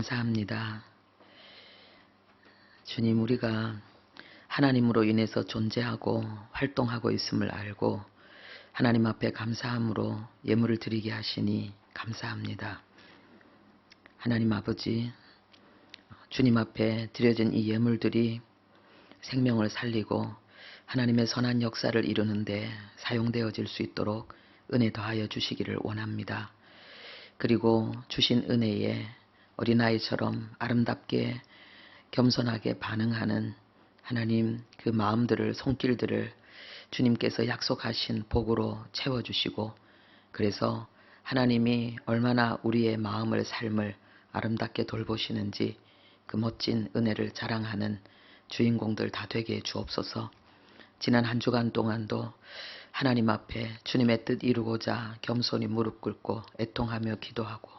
감사합니다. 주님, 우리가 하나님으로 인해서 존재하고 활동하고 있음을 알고 하나님 앞에 감사함으로 예물을 드리게 하시니 감사합니다. 하나님 아버지, 주님 앞에 드려진 이 예물들이 생명을 살리고 하나님의 선한 역사를 이루는데 사용되어질 수 있도록 은혜 더하여 주시기를 원합니다. 그리고 주신 은혜에 어린아이처럼 아름답게 겸손하게 반응하는 하나님 그 마음들을, 손길들을 주님께서 약속하신 복으로 채워주시고, 그래서 하나님이 얼마나 우리의 마음을, 삶을 아름답게 돌보시는지 그 멋진 은혜를 자랑하는 주인공들 다 되게 해 주옵소서. 지난 한 주간 동안도 하나님 앞에 주님의 뜻 이루고자 겸손히 무릎 꿇고 애통하며 기도하고,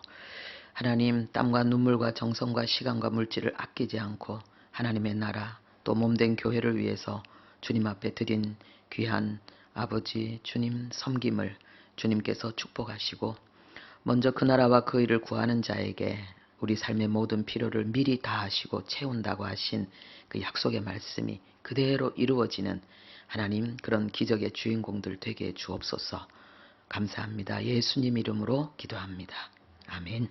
하나님 땀과 눈물과 정성과 시간과 물질을 아끼지 않고 하나님의 나라 또 몸된 교회를 위해서 주님 앞에 드린 귀한 아버지 주님 섬김을 주님께서 축복하시고, 먼저 그 나라와 그 일을 구하는 자에게 우리 삶의 모든 필요를 미리 다하시고 채운다고 하신 그 약속의 말씀이 그대로 이루어지는 하나님 그런 기적의 주인공들 되게 해 주옵소서. 감사합니다. 예수님 이름으로 기도합니다. 아멘.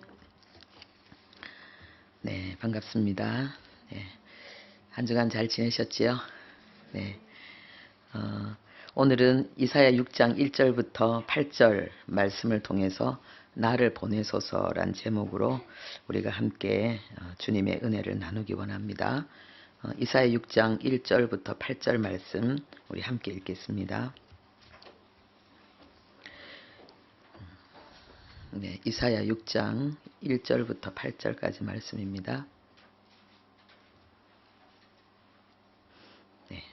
네, 반갑습니다. 네, 한 주간 잘 지내셨지요? 네, 오늘은 이사야 6장 1절부터 8절 말씀을 통해서 나를 보내소서란 제목으로 우리가 함께 주님의 은혜를 나누기 원합니다. 이사야 6장 1절부터 8절 말씀 우리 함께 읽겠습니다. 네, 이사야 6장 1절부터 8절까지 말씀입니다. 네.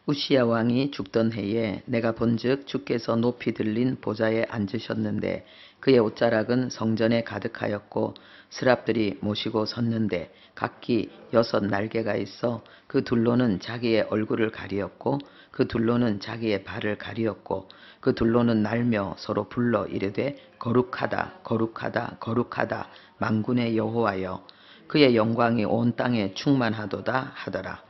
우시야 왕이 죽던 해에 내가 본즉 주께서 높이 들린 보좌에 앉으셨는데 그의 옷자락은 성전에 가득하였고 스랍들이 모시고 섰는데 각기 6 날개가 있어 그 둘로는 자기의 얼굴을 가리었고 그 둘로는 자기의 발을 가리었고 그 둘로는 날며 서로 불러 이르되 거룩하다 거룩하다 거룩하다 만군의 여호와여 그의 영광이 온 땅에 충만하도다 하더라.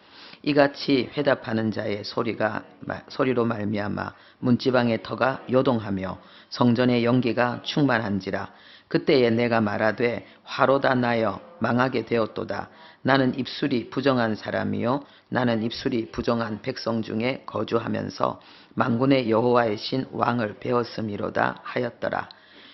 이같이 회답하는 자의 소리로 말미암아 문지방의 터가 요동하며 성전의 연기가 충만한지라. 그때에 내가 말하되 화로다 나여 망하게 되었도다. 나는 입술이 부정한 사람이요 나는 입술이 부정한 백성 중에 거주하면서 만군의 여호와의 신 왕을 배웠음이로다 하였더라.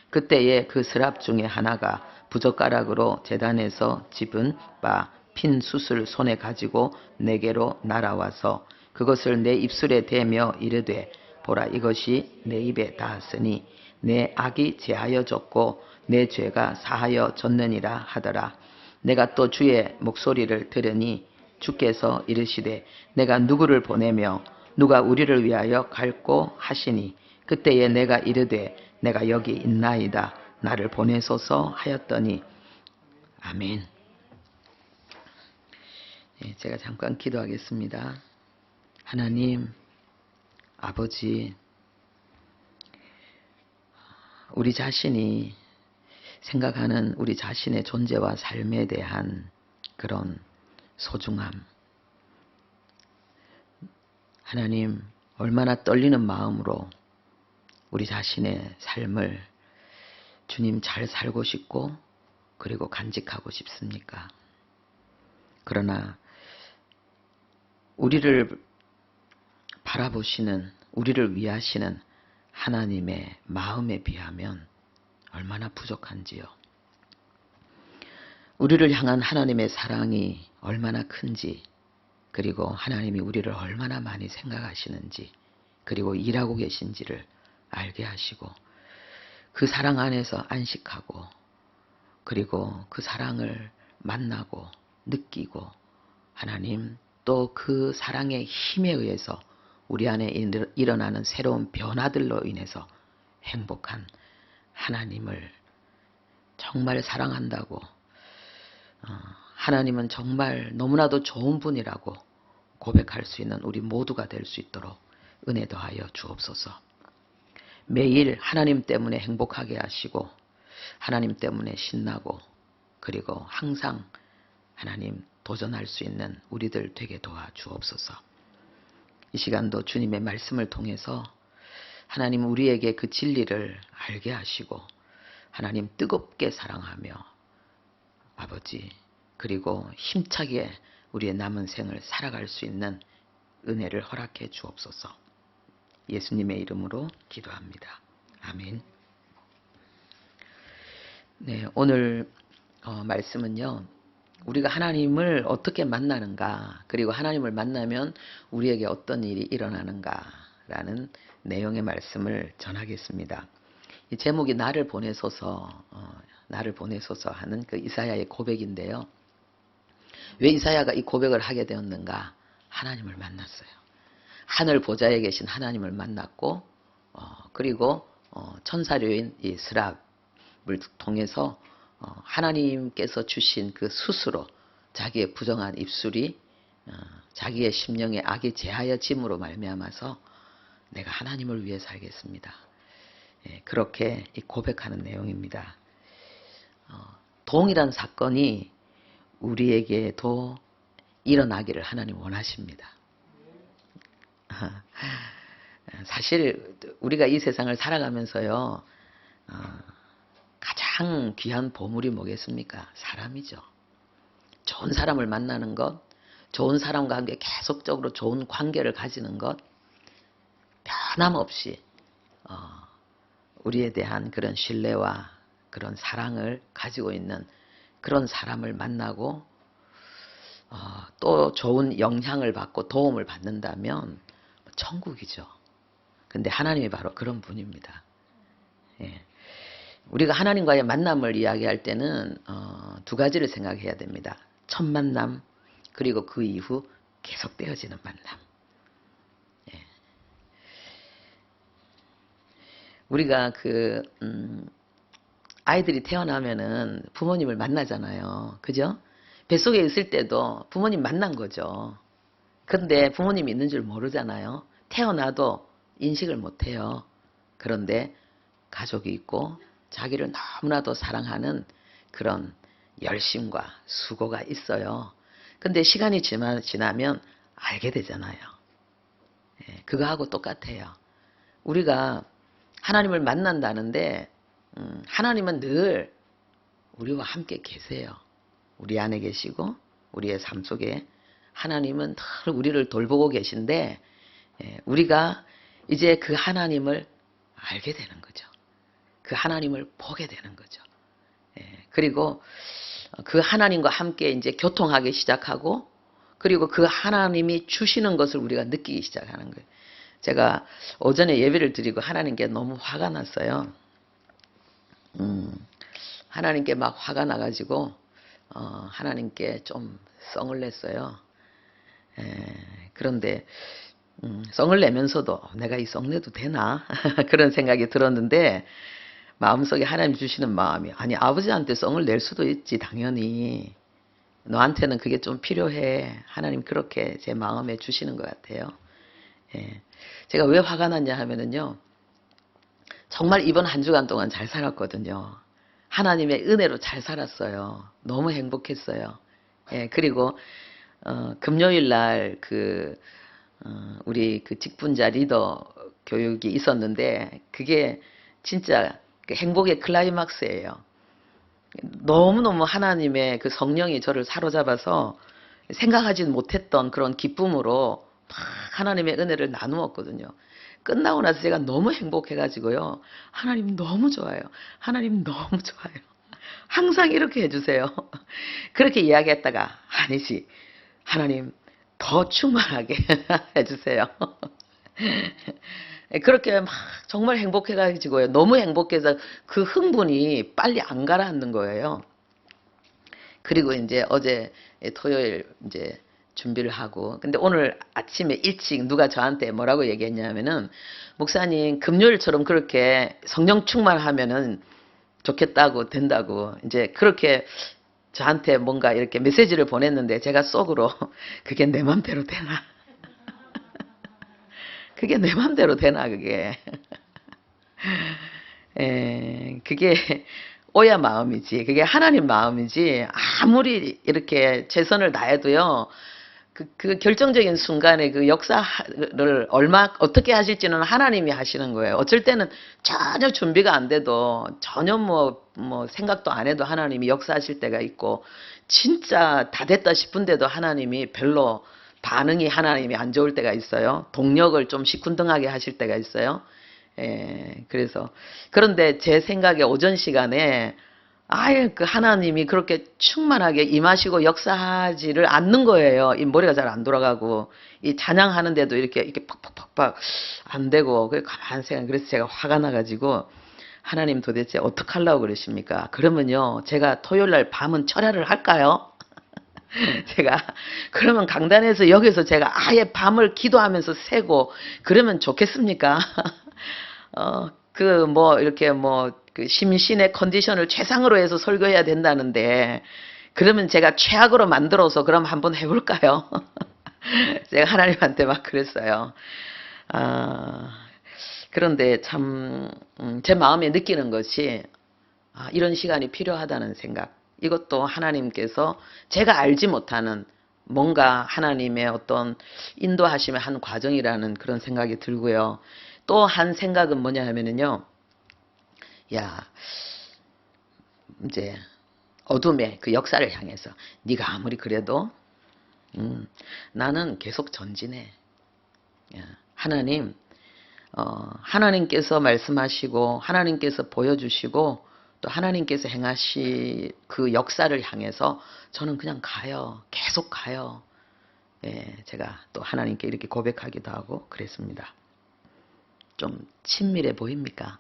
그때에 그 스랍 중에 하나가 부젓가락으로 제단에서 집은 바 핀 숯을 손에 가지고 내게로 날아와서 그것을 내 입술에 대며 이르되 보라 이것이 내 입에 닿았으니 내 악이 제하여졌고 내 죄가 사하여 졌느니라 하더라. 내가 또 주의 목소리를 들으니 주께서 이르시되 내가 누구를 보내며 누가 우리를 위하여 갈꼬 하시니 그때에 내가 이르되 내가 여기 있나이다 나를 보내소서 하였더니 아멘. 네, 제가 잠깐 기도하겠습니다. 하나님 아버지, 우리 자신이 생각하는 우리 자신의 존재와 삶에 대한 그런 소중함, 하나님 얼마나 떨리는 마음으로 우리 자신의 삶을 주님 잘 살고 싶고 그리고 간직하고 싶습니까? 그러나 우리를 바라보시는, 우리를 위하시는 하나님의 마음에 비하면 얼마나 부족한지요. 우리를 향한 하나님의 사랑이 얼마나 큰지, 그리고 하나님이 우리를 얼마나 많이 생각하시는지, 그리고 일하고 계신지를 알게 하시고 그 사랑 안에서 안식하고 그리고 그 사랑을 만나고 느끼고 하나님 또 그 사랑의 힘에 의해서 우리 안에 일어나는 새로운 변화들로 인해서 행복한 하나님을 정말 사랑한다고, 하나님은 정말 너무나도 좋은 분이라고 고백할 수 있는 우리 모두가 될 수 있도록 은혜 더하여 주옵소서. 매일 하나님 때문에 행복하게 하시고 하나님 때문에 신나고 그리고 항상 하나님 도전할 수 있는 우리들 되게 도와주옵소서. 이 시간도 주님의 말씀을 통해서 하나님 우리에게 그 진리를 알게 하시고 하나님 뜨겁게 사랑하며 아버지 그리고 힘차게 우리의 남은 생을 살아갈 수 있는 은혜를 허락해 주옵소서. 예수님의 이름으로 기도합니다. 아멘. 네, 오늘 말씀은요. 우리가 하나님을 어떻게 만나는가, 그리고 하나님을 만나면 우리에게 어떤 일이 일어나는가라는 내용의 말씀을 전하겠습니다. 이 제목이 나를 보내소서 하는 그 이사야의 고백인데요. 왜 이사야가 이 고백을 하게 되었는가? 하나님을 만났어요. 하늘 보좌에 계신 하나님을 만났고, 그리고 천사료인 이 스랍을 통해서 하나님께서 주신 그 수수로 자기의 부정한 입술이 자기의 심령에 악이 제하여짐으로 말미암아서 내가 하나님을 위해 살겠습니다. 그렇게 고백하는 내용입니다. 동일한 사건이 우리에게도 일어나기를 하나님 원하십니다. 사실 우리가 이 세상을 살아가면서요. 가장 귀한 보물이 뭐겠습니까? 사람이죠. 좋은 사람을 만나는 것, 좋은 사람과 함께 계속적으로 좋은 관계를 가지는 것, 변함없이 우리에 대한 그런 신뢰와 그런 사랑을 가지고 있는 그런 사람을 만나고 또 좋은 영향을 받고 도움을 받는다면 천국이죠. 근데 하나님이 바로 그런 분입니다. 예. 우리가 하나님과의 만남을 이야기할 때는 두 가지를 생각해야 됩니다. 첫 만남, 그리고 그 이후 계속되어지는 만남. 예. 우리가 아이들이 태어나면은 부모님을 만나잖아요. 그죠? 뱃속에 있을 때도 부모님 만난 거죠. 그런데 부모님이 있는 줄 모르잖아요. 태어나도 인식을 못해요. 그런데 가족이 있고 자기를 너무나도 사랑하는 그런 열심과 수고가 있어요. 근데 시간이 지나면 알게 되잖아요. 그거하고 똑같아요. 우리가 하나님을 만난다는데 하나님은 늘 우리와 함께 계세요. 우리 안에 계시고 우리의 삶 속에 하나님은 늘 우리를 돌보고 계신데 우리가 이제 그 하나님을 알게 되는 거죠. 그 하나님을 보게 되는 거죠. 그리고 그 하나님과 함께 이제 교통하기 시작하고 그리고 그 하나님이 주시는 것을 우리가 느끼기 시작하는 거예요. 제가 오전에 예배를 드리고 하나님께 너무 화가 났어요. 하나님께 막 화가 나가지고 하나님께 좀 썽을 냈어요. 그런데 썽을 내면서도 내가 이 썽 내도 되나? 그런 생각이 들었는데 마음속에 하나님 주시는 마음이 아니 아버지한테 썽을 낼 수도 있지 당연히 너한테는 그게 좀 필요해. 하나님 그렇게 제 마음에 주시는 것 같아요. 제가 왜 화가 났냐 하면은요. 정말 이번 한 주간 동안 잘 살았거든요. 하나님의 은혜로 잘 살았어요. 너무 행복했어요. 그리고 금요일 날 우리 그 직분자 리더 교육이 있었는데 그게 진짜 그 행복의 클라이막스예요. 너무너무 하나님의 그 성령이 저를 사로잡아서 생각하지는 못했던 그런 기쁨으로 막 하나님의 은혜를 나누었거든요. 끝나고 나서 제가 너무 행복해가지고요. 하나님 너무 좋아요. 하나님 너무 좋아요. 항상 이렇게 해주세요. 그렇게 이야기했다가 아니지. 하나님 더 충만하게 해주세요. 그렇게 막 정말 행복해가지고요. 너무 행복해서 그 흥분이 빨리 안 가라앉는 거예요. 그리고 이제 어제 토요일 이제 준비를 하고 근데 오늘 아침에 일찍 누가 저한테 뭐라고 얘기했냐면은 목사님 금요일처럼 그렇게 성령 충만하면은 좋겠다고 된다고 이제 그렇게 저한테 뭔가 이렇게 메시지를 보냈는데 제가 속으로 그게 내 맘대로 되나? 그게 내 맘대로 되나 그게? 그게 오야 마음이지. 그게 하나님 마음이지. 아무리 이렇게 최선을 다해도요. 그 결정적인 순간에 그 역사를 어떻게 하실지는 하나님이 하시는 거예요. 어쩔 때는 전혀 준비가 안 돼도 전혀 뭐 생각도 안 해도 하나님이 역사하실 때가 있고, 진짜 다 됐다 싶은데도 하나님이 별로 반응이 하나님이 안 좋을 때가 있어요. 동력을 좀 시큰둥하게 하실 때가 있어요. 그래서 그런데 제 생각에 오전 시간에 아예 그 하나님이 그렇게 충만하게 임하시고 역사하지를 않는 거예요. 이 머리가 잘 안 돌아가고 이 찬양하는데도 이렇게 팍팍팍팍 안 되고, 그 가만 생각. 그래서 제가 화가 나가지고 하나님 도대체 어떻게 하려고 그러십니까? 그러면요 제가 토요일 날 밤은 철야를 할까요? 제가 그러면 강단에서 여기서 제가 아예 밤을 기도하면서 새고 그러면 좋겠습니까? 이렇게 그 심신의 컨디션을 최상으로 해서 설교해야 된다는데, 그러면 제가 최악으로 만들어서 그럼 한번 해볼까요? 제가 하나님한테 막 그랬어요. 그런데 참, 제 마음에 느끼는 것이, 이런 시간이 필요하다는 생각. 이것도 하나님께서 제가 알지 못하는 뭔가 하나님의 어떤 인도하심의 한 과정이라는 그런 생각이 들고요. 또 한 생각은 뭐냐 하면은요. 야, 이제 어둠의 그 역사를 향해서 네가 아무리 그래도 나는 계속 전진해. 야, 하나님, 하나님께서 말씀하시고 하나님께서 보여주시고 또 하나님께서 행하실 그 역사를 향해서 저는 그냥 가요. 계속 가요. 제가 또 하나님께 이렇게 고백하기도 하고 그랬습니다. 좀 친밀해 보입니까?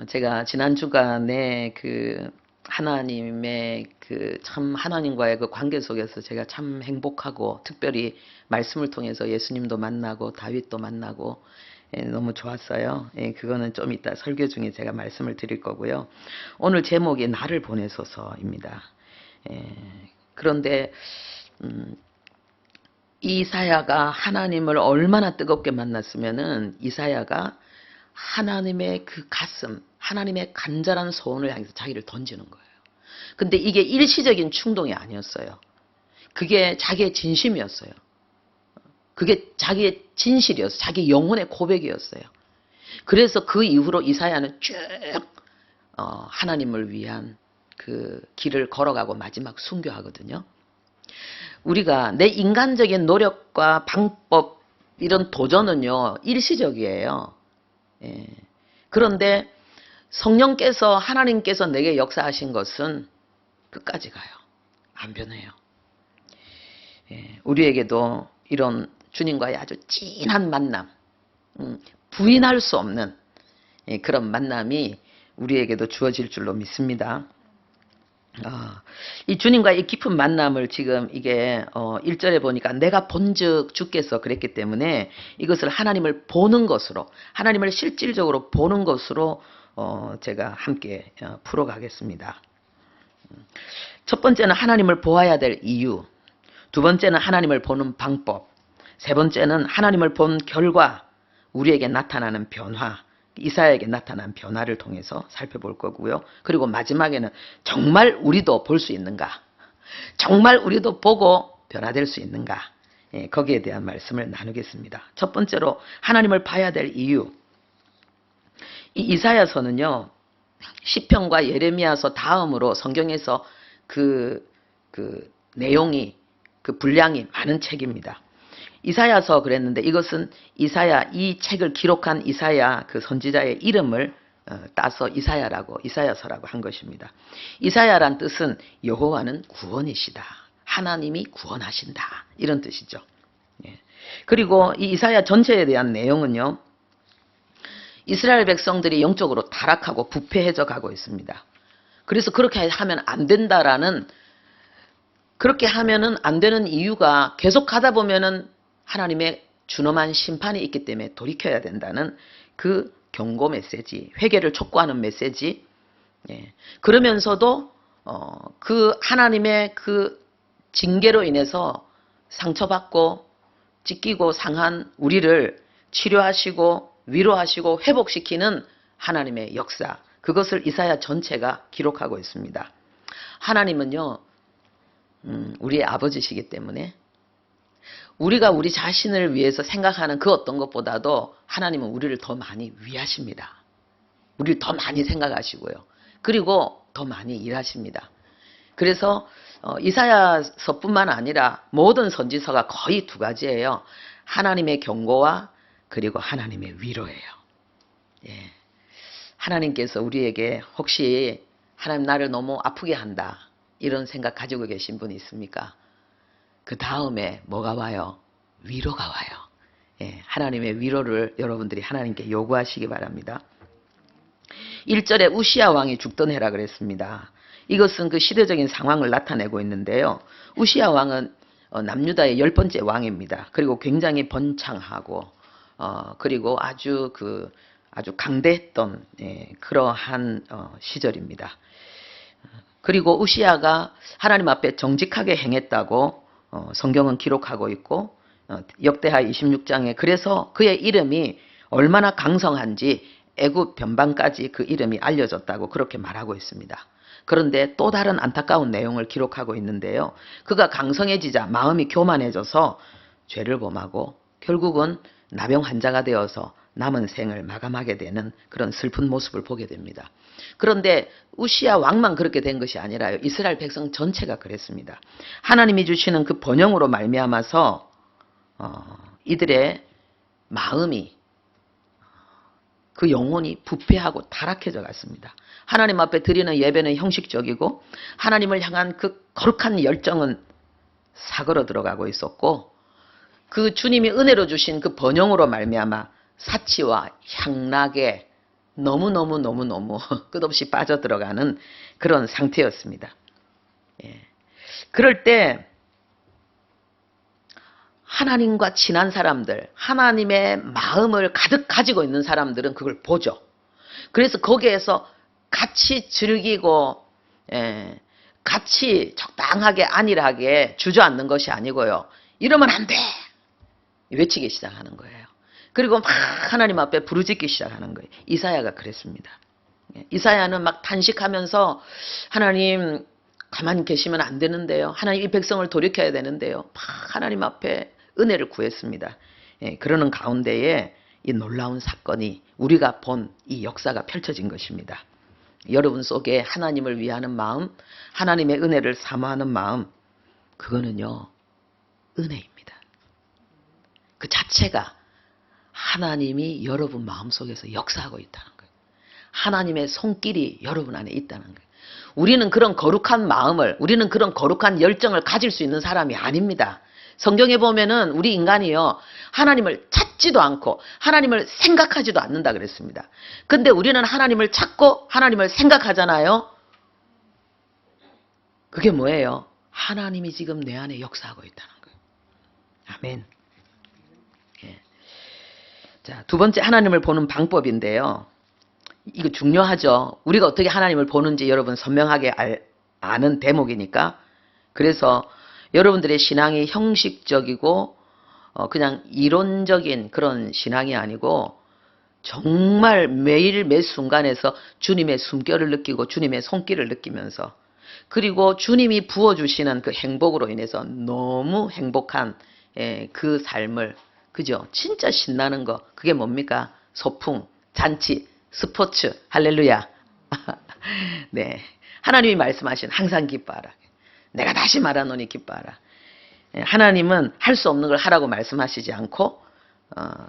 제가 지난 주간에 그 하나님의 그 참 하나님과의 그 관계 속에서 제가 참 행복하고, 특별히 말씀을 통해서 예수님도 만나고 다윗도 만나고 너무 좋았어요. 그거는 좀 이따 설교 중에 제가 말씀을 드릴 거고요. 오늘 제목이 나를 보내소서입니다. 그런데 이사야가 하나님을 얼마나 뜨겁게 만났으면은 이사야가 하나님의 그 가슴, 하나님의 간절한 소원을 향해서 자기를 던지는 거예요. 근데 이게 일시적인 충동이 아니었어요. 그게 자기의 진심이었어요. 그게 자기의 진실이었어요. 자기 영혼의 고백이었어요. 그래서 그 이후로 이사야는 쭉 하나님을 위한 그 길을 걸어가고 마지막 순교하거든요. 우리가 내 인간적인 노력과 방법, 이런 도전은요 일시적이에요. 그런데 성령께서, 하나님께서 내게 역사하신 것은 끝까지 가요. 안 변해요. 우리에게도 이런 주님과의 아주 진한 만남, 부인할 수 없는 그런 만남이 우리에게도 주어질 줄로 믿습니다. 이 주님과의 이 깊은 만남을 지금 이게 1절에 보니까 내가 본즉 주께서 그랬기 때문에 이것을 하나님을 보는 것으로, 하나님을 실질적으로 보는 것으로 제가 함께 풀어가겠습니다. 첫 번째는 하나님을 보아야 될 이유, 두 번째는 하나님을 보는 방법, 세 번째는 하나님을 본 결과 우리에게 나타나는 변화, 이사야에게 나타난 변화를 통해서 살펴볼 거고요. 그리고 마지막에는 정말 우리도 볼 수 있는가, 정말 우리도 보고 변화될 수 있는가, 거기에 대한 말씀을 나누겠습니다. 첫 번째로 하나님을 봐야 될 이유. 이 이사야서는요 시편과 예레미야서 다음으로 성경에서 그 내용이, 그 분량이 많은 책입니다. 이사야서 그랬는데 이것은 이사야, 이 책을 기록한 이사야 그 선지자의 이름을 따서 이사야서라고 한 것입니다. 이사야란 뜻은 여호와는 구원이시다, 하나님이 구원하신다, 이런 뜻이죠. 그리고 이 이사야 전체에 대한 내용은요, 이스라엘 백성들이 영적으로 타락하고 부패해져 가고 있습니다. 그래서 그렇게 하면 안 된다라는, 그렇게 하면은 안 되는 이유가 계속 가다 보면은 하나님의 준엄한 심판이 있기 때문에 돌이켜야 된다는 그 경고 메시지, 회개를 촉구하는 메시지. 그러면서도 그 하나님의 그 징계로 인해서 상처받고 찢기고 상한 우리를 치료하시고 위로하시고 회복시키는 하나님의 역사, 그것을 이사야 전체가 기록하고 있습니다. 하나님은요, 우리의 아버지시기 때문에 우리가 우리 자신을 위해서 생각하는 그 어떤 것보다도 하나님은 우리를 더 많이 위하십니다. 우리를 더 많이 생각하시고요. 그리고 더 많이 일하십니다. 그래서 이사야서뿐만 아니라 모든 선지서가 거의 두 가지예요. 하나님의 경고와 그리고 하나님의 위로예요. 예. 하나님께서 우리에게 혹시 하나님 나를 너무 아프게 한다 이런 생각 가지고 계신 분이 있습니까? 그 다음에 뭐가 와요? 위로가 와요. 예. 하나님의 위로를 여러분들이 하나님께 요구하시기 바랍니다. 1절에 우시야 왕이 죽던 해라 그랬습니다. 이것은 그 시대적인 상황을 나타내고 있는데요. 우시야 왕은 남유다의 10번째 왕입니다. 그리고 굉장히 번창하고 그리고 아주 강대했던 그러한 시절입니다. 그리고 우시야가 하나님 앞에 정직하게 행했다고 성경은 기록하고 있고 역대하 26장에 그래서 그의 이름이 얼마나 강성한지 애굽 변방까지 그 이름이 알려졌다고 그렇게 말하고 있습니다. 그런데 또 다른 안타까운 내용을 기록하고 있는데요. 그가 강성해지자 마음이 교만해져서 죄를 범하고 결국은 나병 환자가 되어서 남은 생을 마감하게 되는 그런 슬픈 모습을 보게 됩니다. 그런데 우시야 왕만 그렇게 된 것이 아니라요. 이스라엘 백성 전체가 그랬습니다. 하나님이 주시는 그 번영으로 말미암아서 이들의 마음이 그 영혼이 부패하고 타락해져 갔습니다. 하나님 앞에 드리는 예배는 형식적이고 하나님을 향한 그 거룩한 열정은 사그러 들어가고 있었고 그 주님이 은혜로 주신 그 번영으로 말미암아 사치와 향락에 너무너무 끝없이 빠져들어가는 그런 상태였습니다. 예. 그럴 때 하나님과 친한 사람들, 하나님의 마음을 가득 가지고 있는 사람들은 그걸 보죠. 그래서 거기에서 같이 즐기고 같이 적당하게 안일하게 주저앉는 것이 아니고요. 이러면 안 돼! 외치기 시작하는 거예요. 그리고 막 하나님 앞에 부르짖기 시작하는 거예요. 이사야가 그랬습니다. 이사야는 막 탄식하면서 하나님 가만히 계시면 안 되는데요. 하나님 이 백성을 돌이켜야 되는데요. 막 하나님 앞에 은혜를 구했습니다. 그러는 가운데에 이 놀라운 사건이 우리가 본 이 역사가 펼쳐진 것입니다. 여러분 속에 하나님을 위하는 마음, 하나님의 은혜를 사모하는 마음, 그거는요 은혜입니다. 그 자체가 하나님이 여러분 마음속에서 역사하고 있다는 거예요. 하나님의 손길이 여러분 안에 있다는 거예요. 우리는 그런 거룩한 마음을, 우리는 그런 거룩한 열정을 가질 수 있는 사람이 아닙니다. 성경에 보면은 우리 인간이요 하나님을 찾지도 않고 하나님을 생각하지도 않는다 그랬습니다. 근데 우리는 하나님을 찾고 하나님을 생각하잖아요. 그게 뭐예요? 하나님이 지금 내 안에 역사하고 있다는 거예요. 아멘. 예. 자, 두 번째 하나님을 보는 방법인데요. 이거 중요하죠. 우리가 어떻게 하나님을 보는지 여러분 선명하게 아는 대목이니까. 그래서 여러분들의 신앙이 형식적이고 그냥 이론적인 그런 신앙이 아니고 정말 매일 매 순간에서 주님의 숨결을 느끼고 주님의 손길을 느끼면서 그리고 주님이 부어주시는 그 행복으로 인해서 너무 행복한 그 삶을 그죠? 진짜 신나는 거 그게 뭡니까? 소풍, 잔치, 스포츠, 할렐루야. 네, 하나님이 말씀하신 항상 기뻐하라. 내가 다시 말하노니 기뻐하라. 하나님은 할 수 없는 걸 하라고 말씀하시지 않고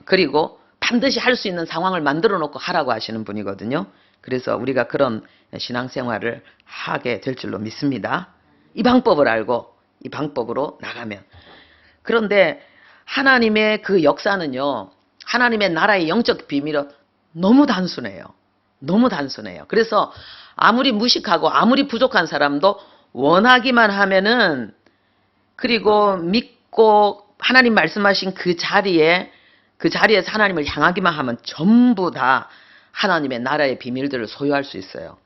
그리고 반드시 할 수 있는 상황을 만들어 놓고 하라고 하시는 분이거든요. 그래서 우리가 그런 신앙생활을 하게 될 줄로 믿습니다. 이 방법을 알고 이 방법으로 나가면. 그런데 하나님의 그 역사는요. 하나님의 나라의 영적 비밀은 너무 단순해요. 너무 단순해요. 그래서 아무리 무식하고 아무리 부족한 사람도 원하기만 하면은 그리고 믿고 하나님 말씀하신 그 자리에서 하나님을 향하기만 하면 전부 다 하나님의 나라의 비밀들을 소유할 수 있어요.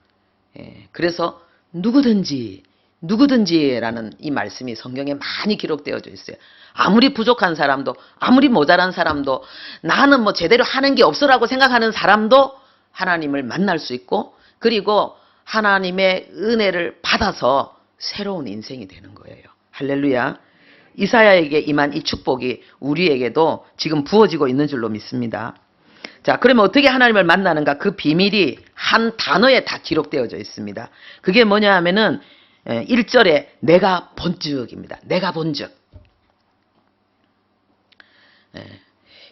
그래서 누구든지 누구든지라는 이 말씀이 성경에 많이 기록되어져 있어요. 아무리 부족한 사람도, 아무리 모자란 사람도, 나는 뭐 제대로 하는 게 없어라고 생각하는 사람도 하나님을 만날 수 있고, 그리고 하나님의 은혜를 받아서 새로운 인생이 되는 거예요. 할렐루야. 이사야에게 임한 이 축복이 우리에게도 지금 부어지고 있는 줄로 믿습니다. 자, 그러면 어떻게 하나님을 만나는가? 그 비밀이 한 단어에 다 기록되어져 있습니다. 그게 뭐냐 하면은 1절에 내가 본즉입니다. 내가 본즉.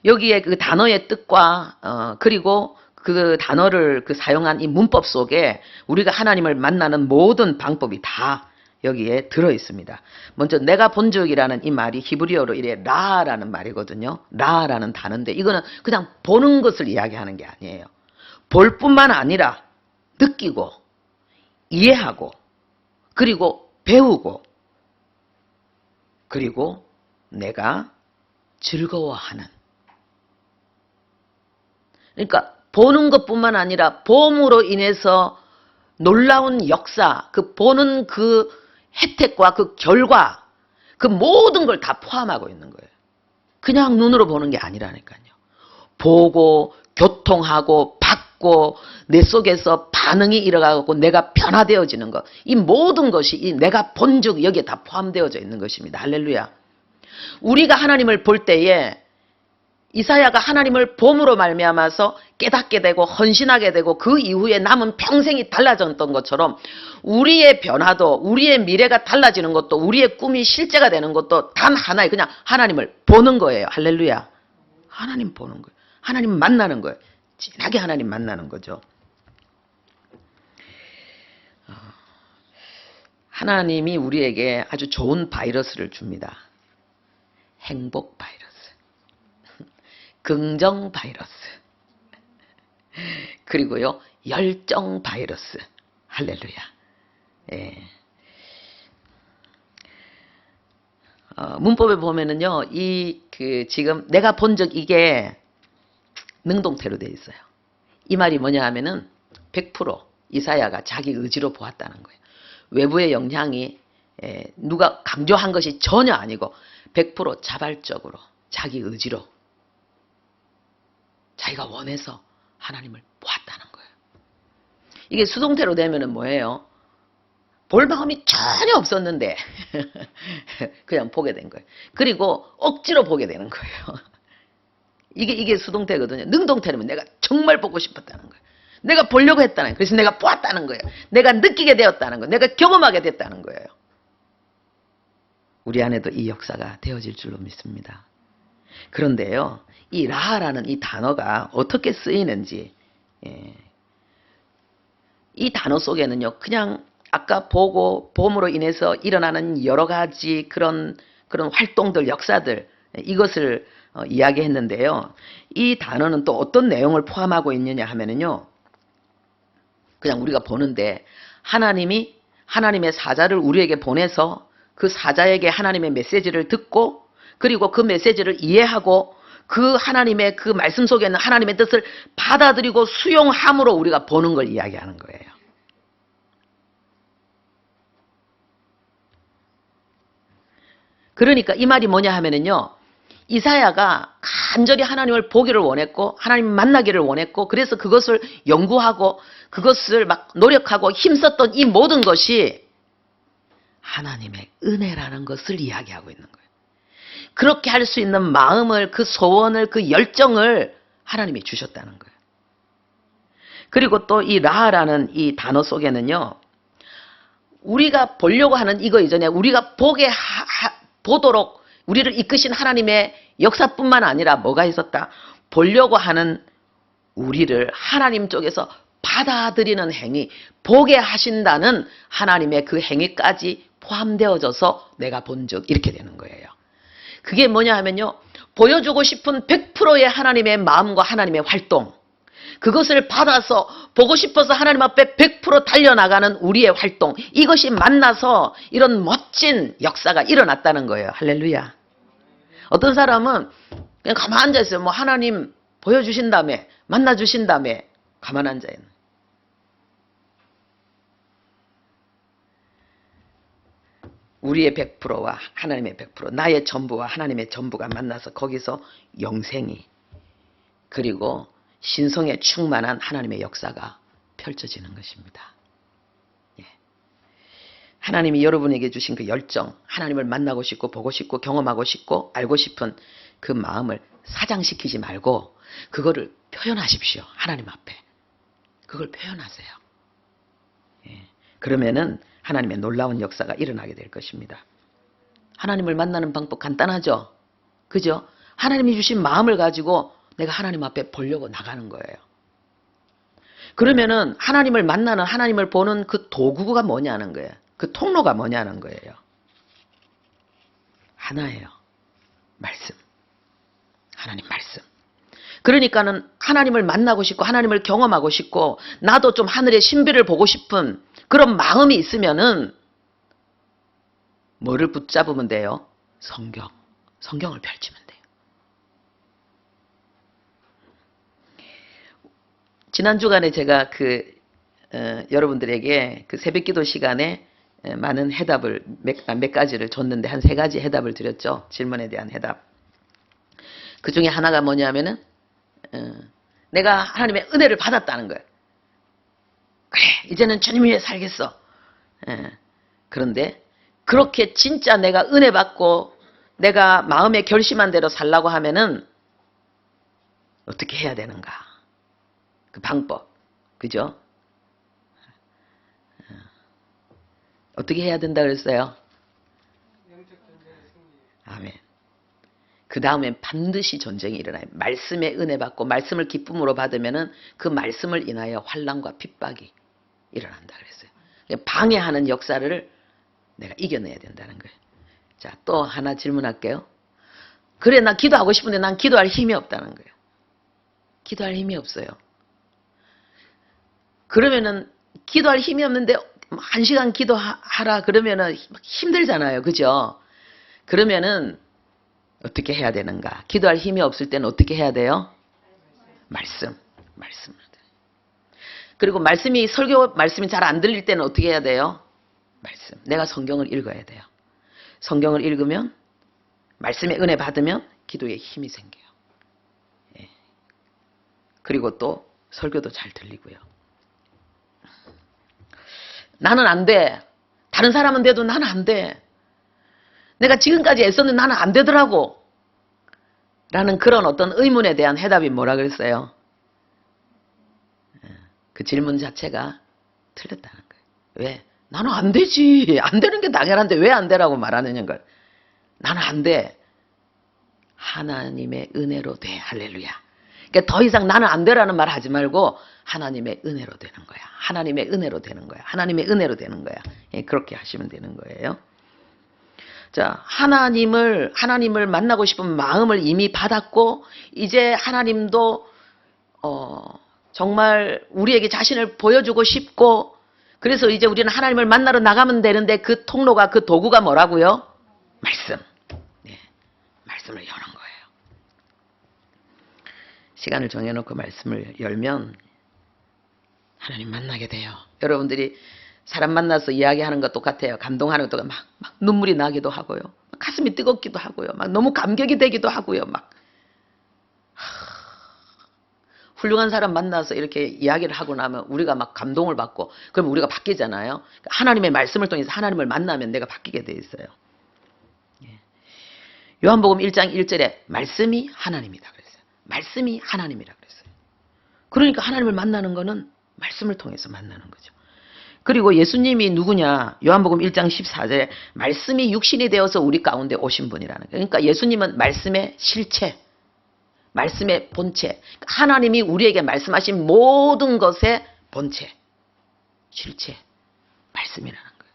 여기에 그 단어의 뜻과 그리고 그 단어를 사용한 이 문법 속에 우리가 하나님을 만나는 모든 방법이 다 여기에 들어 있습니다. 먼저 내가 본적이라는 이 말이 히브리어로 이래 라라는 말이거든요. 라라는 단어인데 이거는 그냥 보는 것을 이야기하는 게 아니에요. 볼 뿐만 아니라 느끼고 이해하고 그리고 배우고 그리고 내가 즐거워하는. 그러니까 보는 것뿐만 아니라 봄으로 인해서 놀라운 역사, 그 보는 그 혜택과 그 결과, 그 모든 걸 다 포함하고 있는 거예요. 그냥 눈으로 보는 게 아니라니까요. 보고 교통하고 받고 내 속에서 반응이 일어나고 내가 변화되어지는 것, 이 모든 것이 이 내가 본즉 여기에 다 포함되어져 있는 것입니다. 할렐루야. 우리가 하나님을 볼 때에 이사야가 하나님을 봄으로 말미암아서 깨닫게 되고 헌신하게 되고 그 이후에 남은 평생이 달라졌던 것처럼 우리의 변화도 우리의 미래가 달라지는 것도 우리의 꿈이 실제가 되는 것도 단 하나의 그냥 하나님을 보는 거예요. 할렐루야. 하나님 보는 거예요. 하나님 만나는 거예요. 진하게 하나님 만나는 거죠. 하나님이 우리에게 아주 좋은 바이러스를 줍니다. 행복 바이러스. 긍정 바이러스. 그리고요, 열정 바이러스. 할렐루야. 예. 문법에 보면은요, 지금 내가 본 적 이게 능동태로 되어 있어요. 이 말이 뭐냐 하면은 100% 이사야가 자기 의지로 보았다는 거예요. 외부의 영향이 누가 강조한 것이 전혀 아니고 100% 자발적으로 자기 의지로 자기가 원해서 하나님을 보았다는 거예요. 이게 수동태로 되면은 뭐예요? 볼 마음이 전혀 없었는데 그냥 보게 된 거예요. 그리고 억지로 보게 되는 거예요. 이게 수동태거든요. 능동태는 내가 정말 보고 싶었다는 거예요. 내가 보려고 했다는 거예요. 그래서 내가 보았다는 거예요. 내가 느끼게 되었다는 거예요. 내가 경험하게 됐다는 거예요. 우리 안에도 이 역사가 되어질 줄로 믿습니다. 그런데요, 이 라라는 이 단어가 어떻게 쓰이는지, 이 단어 속에는요, 그냥 아까 보고 봄으로 인해서 일어나는 여러 가지 그런 활동들, 역사들, 이것을 이야기했는데요. 이 단어는 또 어떤 내용을 포함하고 있느냐 하면은요, 그냥 우리가 보는데 하나님이 하나님의 사자를 우리에게 보내서 그 사자에게 하나님의 메시지를 듣고 그리고 그 메시지를 이해하고 그 하나님의 그 말씀 속에 있는 하나님의 뜻을 받아들이고 수용함으로 우리가 보는 걸 이야기하는 거예요. 그러니까 이 말이 뭐냐 하면은요, 이사야가 간절히 하나님을 보기를 원했고 하나님 만나기를 원했고 그래서 그것을 연구하고 그것을 막 노력하고 힘썼던 이 모든 것이 하나님의 은혜라는 것을 이야기하고 있는 거예요. 그렇게 할 수 있는 마음을, 그 소원을, 그 열정을 하나님이 주셨다는 거예요. 그리고 또 이 라라는 이 단어 속에는요, 우리가 보려고 하는 이거 이전에 우리가 보도록 우리를 이끄신 하나님의 역사뿐만 아니라 뭐가 있었다? 보려고 하는 우리를 하나님 쪽에서 받아들이는 행위, 보게 하신다는 하나님의 그 행위까지 포함되어져서 내가 본즉 이렇게 되는 거예요. 그게 뭐냐 하면요, 보여주고 싶은 100%의 하나님의 마음과 하나님의 활동, 그것을 받아서 보고 싶어서 하나님 앞에 100% 달려나가는 우리의 활동, 이것이 만나서 이런 멋진 역사가 일어났다는 거예요. 할렐루야. 어떤 사람은 그냥 가만 앉아있어요. 뭐 하나님 보여주신 다음에 만나주신 다음에 가만 앉아있는. 우리의 100%와 하나님의 100%, 나의 전부와 하나님의 전부가 만나서 거기서 영생이, 그리고 신성에 충만한 하나님의 역사가 펼쳐지는 것입니다. 예. 하나님이 여러분에게 주신 그 열정, 하나님을 만나고 싶고 보고 싶고 경험하고 싶고 알고 싶은 그 마음을 사장시키지 말고 그거를 표현하십시오. 하나님 앞에. 그걸 표현하세요. 예. 그러면은 하나님의 놀라운 역사가 일어나게 될 것입니다. 하나님을 만나는 방법 간단하죠? 그죠? 하나님이 주신 마음을 가지고 내가 하나님 앞에 보려고 나가는 거예요. 그러면은 하나님을 만나는, 하나님을 보는 그 도구가 뭐냐는 거예요. 그 통로가 뭐냐는 거예요. 하나예요. 말씀. 하나님 말씀. 그러니까는 하나님을 만나고 싶고 하나님을 경험하고 싶고 나도 좀 하늘의 신비를 보고 싶은 그런 마음이 있으면은 뭐를 붙잡으면 돼요? 성경. 성경을 펼치면 돼요. 지난 주간에 제가 여러분들에게 그 새벽기도 시간에 많은 해답을 몇 가지를 줬는데 한 3가지 해답을 드렸죠. 질문에 대한 해답. 그 중에 하나가 뭐냐면은 내가 하나님의 은혜를 받았다는 거예요. 그래, 이제는 주님 위해 살겠어. 그런데 그렇게 진짜 내가 은혜 받고 내가 마음에 결심한 대로 살라고 하면은 어떻게 해야 되는가? 그 방법, 그죠? 어떻게 해야 된다 그랬어요? 아멘. 그 다음엔 반드시 전쟁이 일어나요. 말씀에 은혜 받고 말씀을 기쁨으로 받으면은 그 말씀을 인하여 환난과 핍박이 일어난다 그랬어요. 방해하는 역사를 내가 이겨내야 된다는 거예요. 자, 또 하나 질문할게요. 그래, 나 기도하고 싶은데 난 기도할 힘이 없다는 거예요. 기도할 힘이 없어요. 그러면은 기도할 힘이 없는데 1시간 기도하라 그러면은 힘들잖아요. 그죠? 그러면은 어떻게 해야 되는가? 기도할 힘이 없을 때는 어떻게 해야 돼요? 말씀을. 그리고 설교 말씀이 잘 안 들릴 때는 어떻게 해야 돼요? 말씀. 내가 성경을 읽어야 돼요. 성경을 읽으면, 말씀의 은혜 받으면 기도에 힘이 생겨요. 예. 그리고 또 설교도 잘 들리고요. 나는 안 돼. 다른 사람은 돼도 나는 안 돼. 내가 지금까지 애썼는데 나는 안 되더라고. 라는 그런 어떤 의문에 대한 해답이 뭐라 그랬어요? 그 질문 자체가 틀렸다는 거예요. 왜? 나는 안 되지. 안 되는 게 당연한데 왜 안 되라고 말하느냐는 걸. 나는 안 돼. 하나님의 은혜로 돼. 할렐루야. 그러니까 더 이상 나는 안 되라는 말 하지 말고 하나님의 은혜로 되는 거야. 하나님의 은혜로 되는 거야. 하나님의 은혜로 되는 거야. 예, 그렇게 하시면 되는 거예요. 자, 하나님을 만나고 싶은 마음을 이미 받았고 이제 하나님도 정말 우리에게 자신을 보여주고 싶고 그래서 이제 우리는 하나님을 만나러 나가면 되는데 그 통로가, 그 도구가 뭐라고요? 말씀. 네, 말씀을 여는 거예요. 시간을 정해놓고 말씀을 열면 하나님 만나게 돼요. 여러분들이 사람 만나서 이야기하는 것 똑같아요. 감동하는 것도 막 눈물이 나기도 하고요. 가슴이 뜨겁기도 하고요. 막 너무 감격이 되기도 하고요. 훌륭한 사람 만나서 이렇게 이야기를 하고 나면 우리가 막 감동을 받고 그러면 우리가 바뀌잖아요. 하나님의 말씀을 통해서 하나님을 만나면 내가 바뀌게 돼 있어요. 요한복음 1장 1절에 말씀이 하나님이다 그랬어요. 말씀이 하나님이라 그랬어요. 그러니까 하나님을 만나는 거는 말씀을 통해서 만나는 거죠. 그리고 예수님이 누구냐? 요한복음 1장 14절에 말씀이 육신이 되어서 우리 가운데 오신 분이라는 거예요. 그러니까 예수님은 말씀의 실체, 말씀의 본체, 하나님이 우리에게 말씀하신 모든 것의 본체, 실체, 말씀이라는 거예요.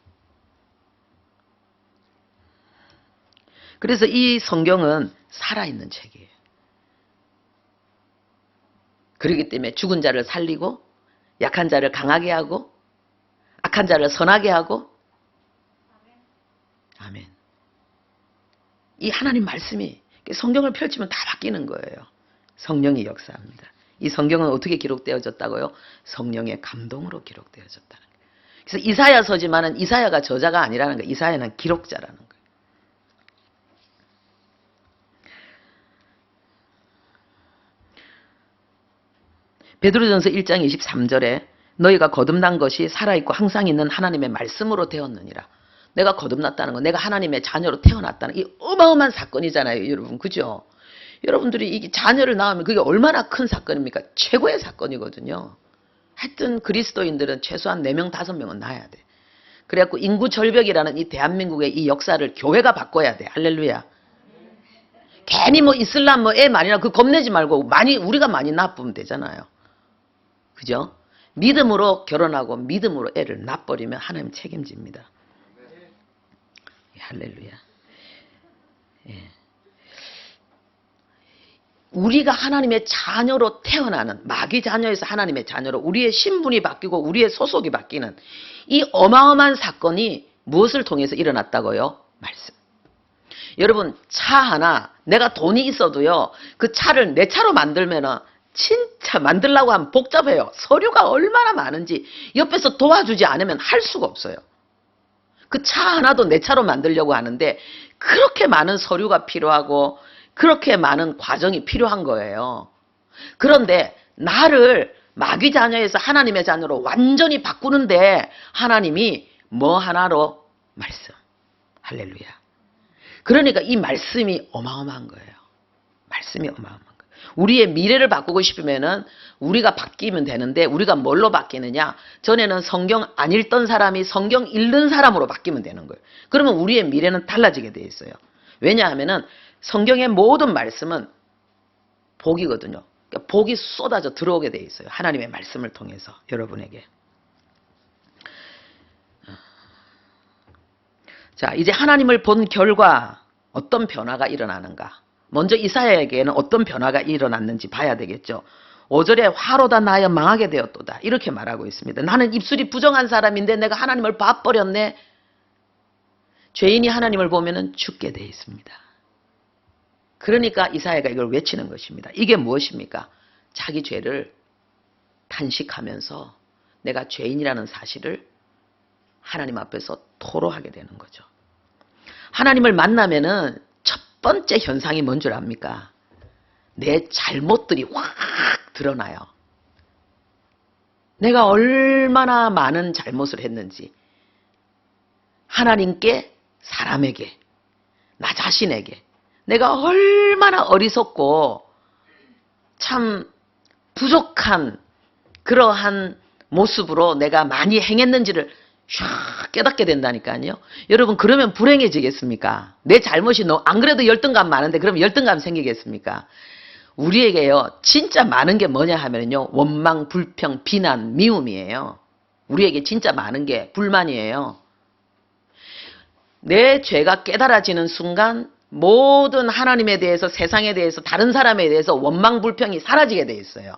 그래서 이 성경은 살아있는 책이에요. 그렇기 때문에 죽은 자를 살리고 약한 자를 강하게 하고 악한 자를 선하게 하고 아멘. 이 하나님 말씀이 성경을 펼치면 다 바뀌는 거예요. 성령이 역사합니다. 이 성경은 어떻게 기록되어졌다고요? 성령의 감동으로 기록되어졌다는 거예요. 그래서 이사야서지만은 이사야가 저자가 아니라는 거예요. 이사야는 기록자라는 거예요. 베드로전서 1장 23절에 너희가 거듭난 것이 살아있고 항상 있는 하나님의 말씀으로 되었느니라. 내가 거듭났다는 건 내가 하나님의 자녀로 태어났다는 이 어마어마한 사건이잖아요. 여러분. 그죠? 여러분들이 이 자녀를 낳으면 그게 얼마나 큰 사건입니까? 최고의 사건이거든요. 하여튼 그리스도인들은 최소한 4명 5명은 낳아야 돼. 그래갖고 인구 절벽이라는 이 대한민국의 이 역사를 교회가 바꿔야 돼. 할렐루야. 괜히 뭐 이슬람 뭐 애 많이 낳고 그 겁내지 말고 우리가 많이 낳으면 되잖아요. 그죠? 믿음으로 결혼하고 믿음으로 애를 낳아버리면 하나님 책임집니다. 할렐루야. 예. 우리가 하나님의 자녀로 태어나는 마귀 자녀에서 하나님의 자녀로 우리의 신분이 바뀌고 우리의 소속이 바뀌는 이 어마어마한 사건이 무엇을 통해서 일어났다고요? 말씀. 여러분 차 하나 내가 돈이 있어도요 그 차를 내 차로 만들면은 진짜 만들려고 하면 복잡해요. 서류가 얼마나 많은지 옆에서 도와주지 않으면 할 수가 없어요. 그 차 하나도 내 차로 만들려고 하는데 그렇게 많은 서류가 필요하고 그렇게 많은 과정이 필요한 거예요. 그런데 나를 마귀 자녀에서 하나님의 자녀로 완전히 바꾸는데 하나님이 뭐 하나로? 말씀. 할렐루야. 그러니까 이 말씀이 어마어마한 거예요. 말씀이 어마어마한 거예요. 우리의 미래를 바꾸고 싶으면은 우리가 바뀌면 되는데 우리가 뭘로 바뀌느냐? 전에는 성경 안 읽던 사람이 성경 읽는 사람으로 바뀌면 되는 거예요. 그러면 우리의 미래는 달라지게 돼 있어요. 왜냐하면은 성경의 모든 말씀은 복이거든요. 그러니까 복이 쏟아져 들어오게 돼 있어요. 하나님의 말씀을 통해서 여러분에게. 자, 이제 하나님을 본 결과 어떤 변화가 일어나는가? 먼저 이사야에게는 어떤 변화가 일어났는지 봐야 되겠죠. 5절에 화로다 나여 망하게 되었도다. 이렇게 말하고 있습니다. 나는 입술이 부정한 사람인데 내가 하나님을 봐버렸네. 죄인이 하나님을 보면은 죽게 돼 있습니다. 그러니까 이사야가 이걸 외치는 것입니다. 이게 무엇입니까? 자기 죄를 탄식하면서 내가 죄인이라는 사실을 하나님 앞에서 토로하게 되는 거죠. 하나님을 만나면은 첫 번째 현상이 뭔 줄 압니까? 내 잘못들이 확 드러나요. 내가 얼마나 많은 잘못을 했는지 하나님께, 사람에게, 나 자신에게 내가 얼마나 어리석고 참 부족한 그러한 모습으로 내가 많이 행했는지를 샥 깨닫게 된다니까요. 여러분 그러면 불행해지겠습니까? 내 잘못이 안 그래도 열등감 많은데 그러면 열등감 생기겠습니까? 우리에게요 진짜 많은 게 뭐냐 하면요 원망, 불평, 비난, 미움이에요. 우리에게 진짜 많은 게 불만이에요. 내 죄가 깨달아지는 순간 모든 하나님에 대해서, 세상에 대해서, 다른 사람에 대해서 원망, 불평이 사라지게 돼 있어요.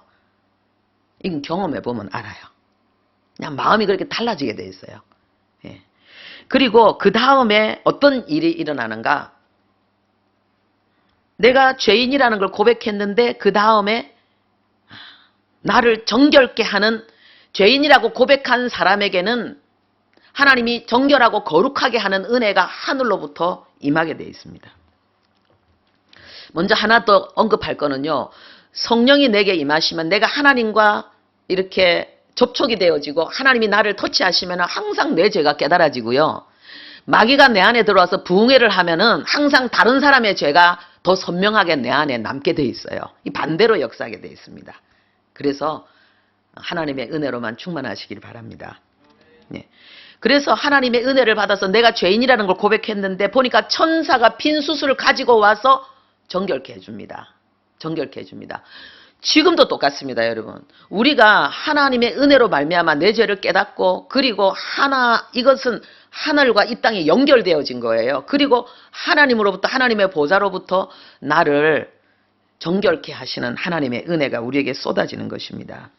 이건 경험해보면 알아요. 그냥 마음이 그렇게 달라지게 돼 있어요. 예. 그리고 그 다음에 어떤 일이 일어나는가? 내가 죄인이라는 걸 고백했는데 그 다음에 나를 정결케 하는 죄인이라고 고백한 사람에게는 하나님이 정결하고 거룩하게 하는 은혜가 하늘로부터 임하게 되어 있습니다. 먼저 하나 더 언급할 거는요. 성령이 내게 임하시면 내가 하나님과 이렇게 접촉이 되어지고 하나님이 나를 터치하시면 항상 내 죄가 깨달아지고요. 마귀가 내 안에 들어와서 부흥회를 하면은 항상 다른 사람의 죄가 더 선명하게 내 안에 남게 돼 있어요. 이 반대로 역사하게 돼 있습니다. 그래서 하나님의 은혜로만 충만하시길 바랍니다. 네. 그래서 하나님의 은혜를 받아서 내가 죄인이라는 걸 고백했는데 보니까 천사가 빈 수술을 가지고 와서 정결케 해줍니다. 정결케 해줍니다. 지금도 똑같습니다, 여러분. 우리가 하나님의 은혜로 말미암아 내 죄를 깨닫고 그리고 이것은 하늘과 이 땅이 연결되어진 거예요. 그리고 하나님으로부터 하나님의 보좌로부터 나를 정결케 하시는 하나님의 은혜가 우리에게 쏟아지는 것입니다.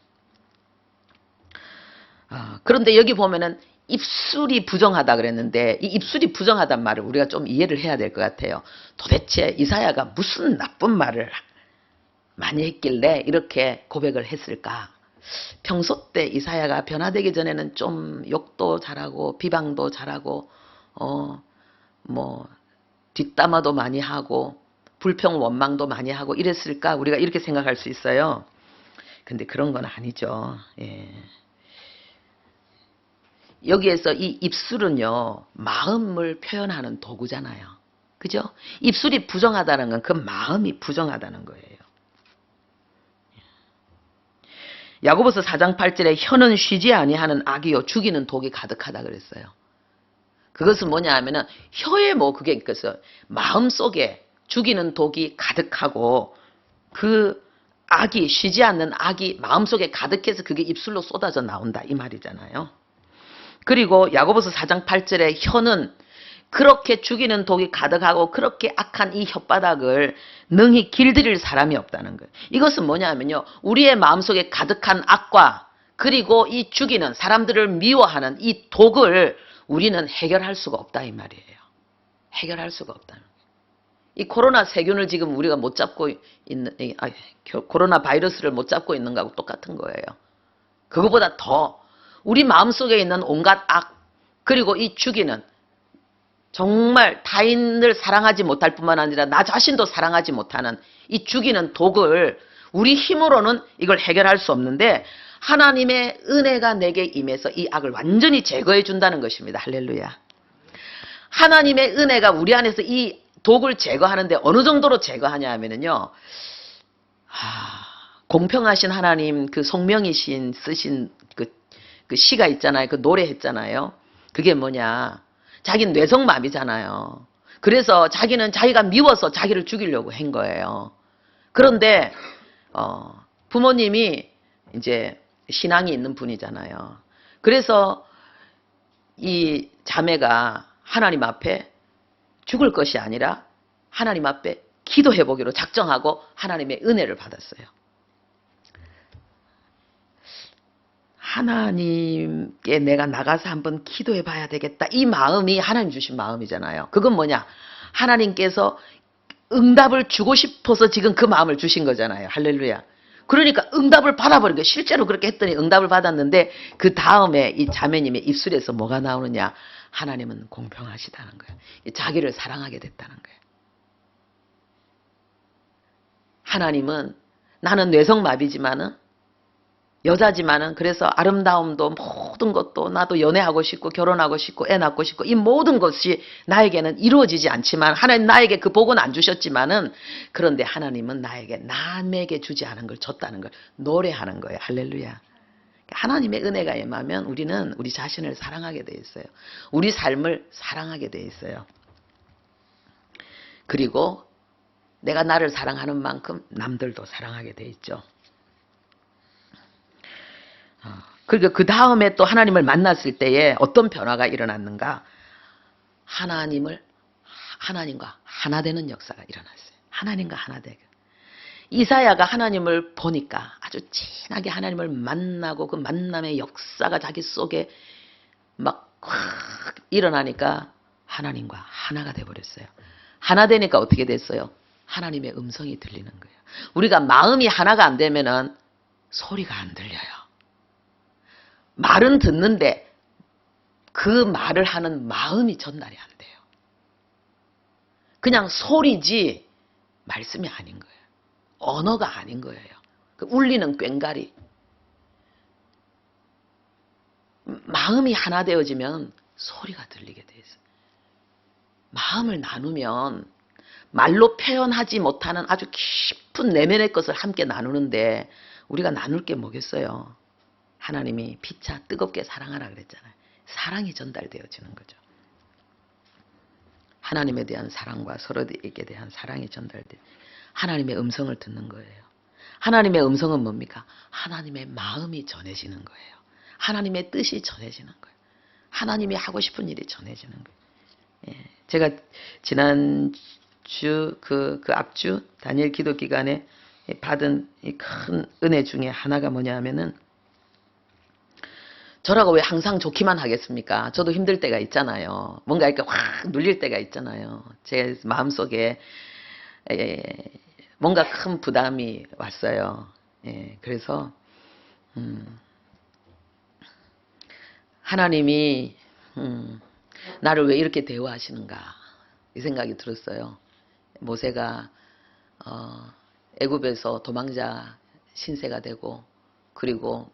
그런데 여기 보면은 입술이 부정하다 그랬는데 이 입술이 부정하단 말을 우리가 좀 이해를 해야 될 것 같아요. 도대체 이사야가 무슨 나쁜 말을 많이 했길래 이렇게 고백을 했을까 평소 때 이사야가 변화되기 전에는 좀 욕도 잘하고 비방도 잘하고 뭐 뒷담화도 많이 하고 불평 원망도 많이 하고 이랬을까? 우리가 이렇게 생각할 수 있어요. 근데 그런 건 아니죠. 예. 여기에서 이 입술은요, 마음을 표현하는 도구잖아요. 그죠? 입술이 부정하다는 건 그 마음이 부정하다는 거예요. 야고보서 4장 8절에 혀는 쉬지 아니하는 악이요 죽이는 독이 가득하다 그랬어요. 그것은 뭐냐 하면은 혀에 뭐 그게 있겠어요. 마음속에 죽이는 독이 가득하고 그 악이 쉬지 않는 악이 마음속에 가득해서 그게 입술로 쏟아져 나온다 이 말이잖아요. 그리고 야고보서 4장 8절에 혀는 그렇게 죽이는 독이 가득하고 그렇게 악한 이 혓바닥을 능히 길들일 사람이 없다는 거예요. 이것은 뭐냐 하면요. 우리의 마음속에 가득한 악과 그리고 이 죽이는 사람들을 미워하는 이 독을 우리는 해결할 수가 없다 이 말이에요. 해결할 수가 없다는 거예요. 이 코로나 세균을 지금 우리가 못 잡고 있는 코로나 바이러스를 못 잡고 있는 거하고 똑같은 거예요. 그거보다 더 우리 마음속에 있는 온갖 악 그리고 이 죽이는 정말 타인을 사랑하지 못할 뿐만 아니라 나 자신도 사랑하지 못하는 이 죽이는 독을 우리 힘으로는 이걸 해결할 수 없는데 하나님의 은혜가 내게 임해서 이 악을 완전히 제거해 준다는 것입니다. 할렐루야. 하나님의 은혜가 우리 안에서 이 독을 제거하는데 어느 정도로 제거하냐 하면은요. 공평하신 하나님 그 송명이신 쓰신 그 시가 있잖아요. 그 노래 했잖아요. 그게 뭐냐. 자기는 뇌성마비잖아요. 그래서 자기는 자기가 미워서 자기를 죽이려고 한 거예요. 그런데 부모님이 이제 신앙이 있는 분이잖아요. 그래서 이 자매가 하나님 앞에 죽을 것이 아니라 하나님 앞에 기도해 보기로 작정하고 하나님의 은혜를 받았어요. 하나님께 내가 나가서 한번 기도해 봐야 되겠다. 이 마음이 하나님 주신 마음이잖아요. 그건 뭐냐? 하나님께서 응답을 주고 싶어서 지금 그 마음을 주신 거잖아요. 할렐루야. 그러니까 응답을 받아버린 거예요. 실제로 그렇게 했더니 응답을 받았는데 그 다음에 이 자매님의 입술에서 뭐가 나오느냐? 하나님은 공평하시다는 거예요. 자기를 사랑하게 됐다는 거예요. 하나님은 나는 뇌성마비지만은 여자지만은 그래서 아름다움도 모든 것도 나도 연애하고 싶고 결혼하고 싶고 애 낳고 싶고 이 모든 것이 나에게는 이루어지지 않지만 하나님 나에게 그 복은 안 주셨지만은 그런데 하나님은 나에게 남에게 주지 않은 걸 줬다는 걸 노래하는 거예요. 할렐루야. 하나님의 은혜가 임하면 우리는 우리 자신을 사랑하게 돼 있어요. 우리 삶을 사랑하게 돼 있어요. 그리고 내가 나를 사랑하는 만큼 남들도 사랑하게 돼 있죠. 그리고 그 다음에 또 하나님을 만났을 때에 어떤 변화가 일어났는가? 하나님과 하나 되는 역사가 일어났어요. 하나님과 하나 되게. 이사야가 하나님을 보니까 아주 진하게 하나님을 만나고 그 만남의 역사가 자기 속에 막 확 일어나니까 하나님과 하나가 돼버렸어요. 하나 되니까 어떻게 됐어요? 하나님의 음성이 들리는 거예요. 우리가 마음이 하나가 안 되면은 소리가 안 들려요. 말은 듣는데 그 말을 하는 마음이 전달이 안 돼요. 그냥 소리지 말씀이 아닌 거예요. 언어가 아닌 거예요. 그 울리는 꽹과리. 마음이 하나 되어지면 소리가 들리게 돼 있어요. 마음을 나누면 말로 표현하지 못하는 아주 깊은 내면의 것을 함께 나누는데 우리가 나눌 게 뭐겠어요? 하나님이 피차 뜨겁게 사랑하라 그랬잖아요. 사랑이 전달되어지는 거죠. 하나님에 대한 사랑과 서로에게 대한 사랑이 전달돼 하나님의 음성을 듣는 거예요. 하나님의 음성은 뭡니까? 하나님의 마음이 전해지는 거예요. 하나님의 뜻이 전해지는 거예요. 하나님이 하고 싶은 일이 전해지는 거예요. 예, 제가 지난주 그 앞주 다니엘 기도 기간에 받은 큰 은혜 중에 하나가 뭐냐 하면은 저라고 왜 항상 좋기만 하겠습니까? 저도 힘들 때가 있잖아요. 뭔가 이렇게 확 눌릴 때가 있잖아요. 제 마음속에 뭔가 큰 부담이 왔어요. 그래서 하나님이 나를 왜 이렇게 대우하시는가 이 생각이 들었어요. 모세가 애굽에서 도망자 신세가 되고 그리고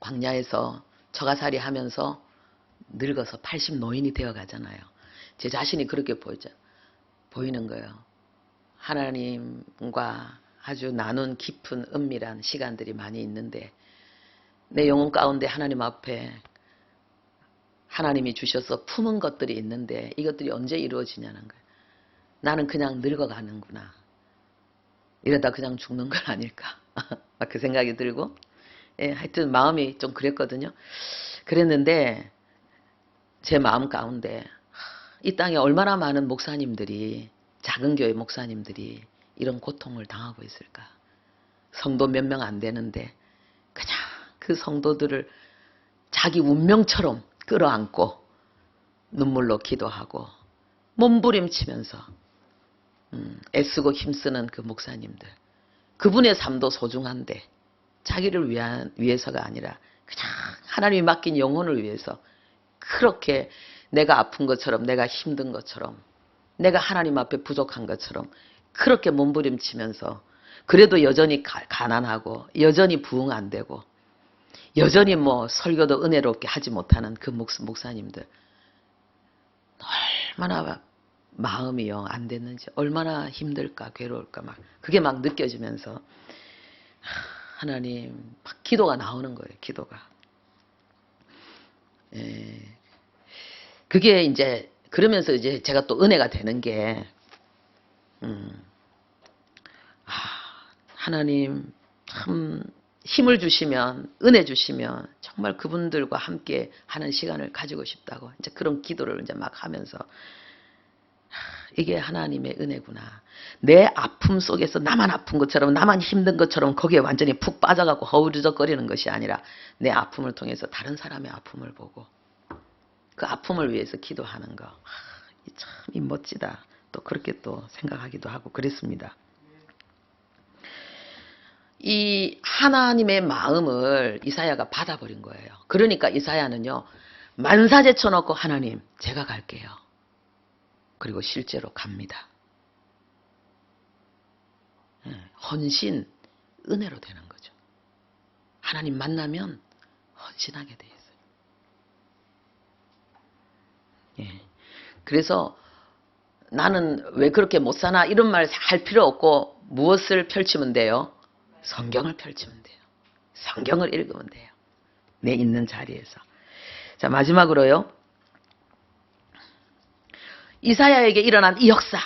광야에서 처가살이 하면서 늙어서 80 노인이 되어 가잖아요. 제 자신이 그렇게 보이는 거예요. 하나님과 아주 나눈 깊은 은밀한 시간들이 많이 있는데 내 영혼 가운데 하나님 앞에 하나님이 주셔서 품은 것들이 있는데 이것들이 언제 이루어지냐는 거예요. 나는 그냥 늙어가는구나. 이러다 그냥 죽는 건 아닐까. 막 그 생각이 들고 하여튼 마음이 좀 그랬거든요. 그랬는데 제 마음 가운데 이 땅에 얼마나 많은 목사님들이 작은 교회 목사님들이 이런 고통을 당하고 있을까. 성도 몇 명 안 되는데 그냥 그 성도들을 자기 운명처럼 끌어안고 눈물로 기도하고 몸부림치면서 애쓰고 힘쓰는 그 목사님들. 그분의 삶도 소중한데 자기를 위해서가 아니라 그냥 하나님이 맡긴 영혼을 위해서 그렇게 내가 아픈 것처럼 내가 힘든 것처럼 내가 하나님 앞에 부족한 것처럼 그렇게 몸부림치면서 그래도 여전히 가난하고 여전히 부흥 안 되고 여전히 뭐 설교도 은혜롭게 하지 못하는 그 목사님들 얼마나 마음이 영 안 됐는지 얼마나 힘들까 괴로울까 막 그게 막 느껴지면서 하나님 막 기도가 나오는 거예요. 기도가. 그게 이제 그러면서 이제 제가 또 은혜가 되는 게 하나님 참 힘을 주시면 은혜 주시면 정말 그분들과 함께 하는 시간을 가지고 싶다고 이제 그런 기도를 이제 막 하면서 이게 하나님의 은혜구나. 내 아픔 속에서 나만 아픈 것처럼 나만 힘든 것처럼 거기에 완전히 푹 빠져가고 허우르적거리는 것이 아니라 내 아픔을 통해서 다른 사람의 아픔을 보고 그 아픔을 위해서 기도하는 거. 참 멋지다. 또 그렇게 또 생각하기도 하고 그랬습니다. 이 하나님의 마음을 이사야가 받아버린 거예요. 그러니까 이사야는요. 만사제 쳐놓고 하나님 제가 갈게요. 그리고 실제로 갑니다. 헌신, 은혜로 되는 거죠. 하나님 만나면 헌신하게 돼 있어요. 그래서 나는 왜 그렇게 못 사나 이런 말 할 필요 없고 무엇을 펼치면 돼요? 성경을 펼치면 돼요. 성경을 읽으면 돼요. 내 있는 자리에서. 자, 마지막으로요. 이사야에게 일어난 이 역사